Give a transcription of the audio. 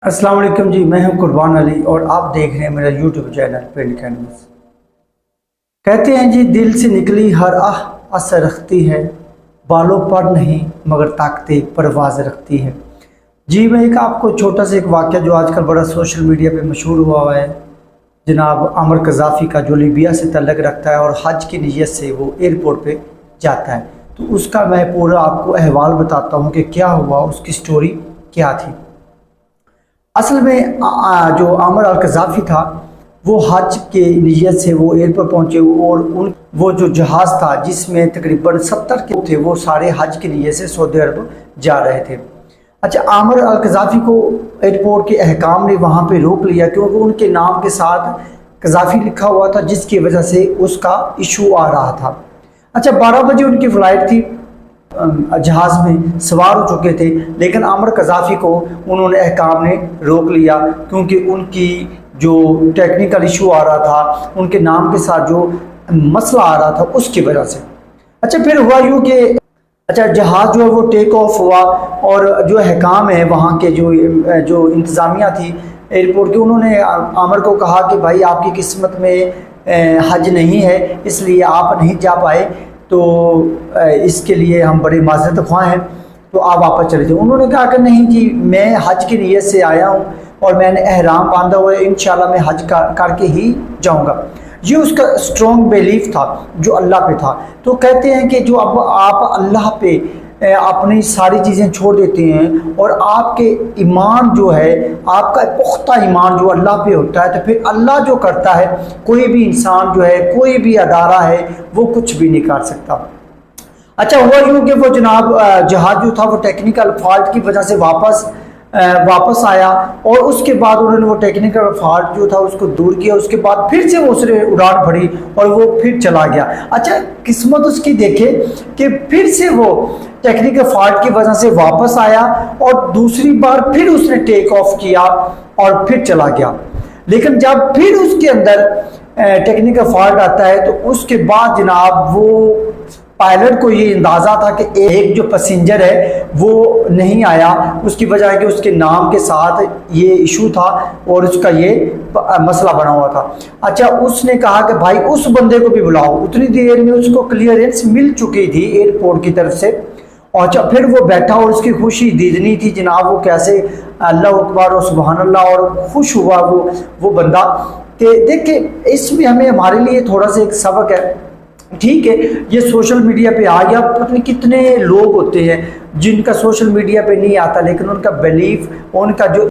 अस्सलाम वालेकुम जी, मैं हूं कुर्बान अली और आप देख रहे हैं मेरा यूट्यूब चैनल पेंट कैनवस। कहते हैं जी, दिल से निकली हर आह असर रखती है, बालों पर नहीं मगर ताकतें परवाज़ रखती है। जी मैं एक आपको छोटा सा एक वाक़या जो आजकल बड़ा सोशल मीडिया पे मशहूर हुआ है, जनाब आमिर कज़ाफ़ी का, जो लीबिया से तल्लक़ रखता है और हज की नीयत से वो एयरपोर्ट पे जाता है। तो उसका मैं पूरा आपको अहवाल बताता हूँ कि क्या हुआ, उसकी स्टोरी क्या थी। असल में जो आमिर अल कज़ाफ़ी था वो हज के नीयत से वो एयरपोर्ट पहुँचे और वो जो जहाज़ था जिसमें तकरीबन 70 के थे वो सारे हज के नीयत से सऊदी अरब जा रहे थे। अच्छा, आमिर अल कज़ाफ़ी को एयरपोर्ट के अहकाम ने वहाँ पे रोक लिया क्योंकि उनके नाम के साथ कज़ाफ़ी लिखा हुआ था, जिसकी वजह से उसका इशू आ रहा था। अच्छा, 12 बजे उनकी फ़्लाइट थी, जहाज़ में सवार हो चुके थे, लेकिन आमिर कज़ाफ़ी को उन्होंने अहकाम ने रोक लिया क्योंकि उनकी जो टेक्निकल इशू आ रहा था, उनके नाम के साथ जो मसला आ रहा था उसकी वजह से। अच्छा, फिर हुआ यूँ कि जहाज़ जो है वो टेक ऑफ हुआ और जो अहकाम है वहाँ के जो इंतज़ामिया थी एयरपोर्ट की, उन्होंने आमिर को कहा कि भाई आपकी किस्मत में हज नहीं है, इसलिए आप नहीं जा पाए, तो इसके लिए हम बड़े माज़रत ख़्वाह हैं, तो आप वापस चले जाओ। उन्होंने कहा कि नहीं जी, मैं हज की नीयत से आया हूँ और मैंने एहराम बांधा हुआ है, इंशाल्लाह मैं हज करके ही जाऊँगा। ये उसका स्ट्रॉन्ग बिलीफ था जो अल्लाह पे था। तो कहते हैं कि जो अब आप अल्लाह पे अपनी सारी चीज़ें छोड़ देते हैं और आपके ईमान जो है, आपका पुख्ता ईमान जो अल्लाह पे होता है, तो फिर अल्लाह जो करता है कोई भी इंसान जो है, कोई भी अदारा है, वो कुछ भी नहीं कर सकता। अच्छा, हुआ यूँ कि वो जनाब जहाज़ जो था वो टेक्निकल फॉल्ट की वजह से वापस आया और उसके बाद उन्होंने वो टेक्निकल फॉल्ट जो था उसको दूर किया। उसके बाद फिर से वो उसने उड़ान भरी और वो फिर चला गया। अच्छा, किस्मत उसकी देखे कि फिर से वो टेक्निकल फॉल्ट की वजह से वापस आया और दूसरी बार फिर उसने टेक ऑफ किया और फिर चला गया। लेकिन जब फिर उसके अंदर टेक्निकल फॉल्ट आता है तो उसके बाद जनाब वो पायलट को ये अंदाज़ा था कि एक जो पैसेंजर है वो नहीं आया, उसकी वजह है कि उसके नाम के साथ ये इशू था और उसका ये मसला बना हुआ था। अच्छा, उसने कहा कि भाई उस बंदे को भी बुलाओ। उतनी देर में उसको क्लियरेंस मिल चुकी थी एयरपोर्ट की तरफ से। अच्छा, फिर वो बैठा और उसकी खुशी दीदनी थी जनाब, वो कैसे अल्लाह अकबर और सुबहान अल्लाह और खुश हुआ वो बंदा। कि देखिए, इसमें हमें हमारे लिए थोड़ा सा एक सबक है। ठीक है, ये सोशल मीडिया पे आ गया, पता नहीं कितने लोग होते हैं जिनका सोशल मीडिया पे नहीं आता, लेकिन उनका बिलीफ, उनका जो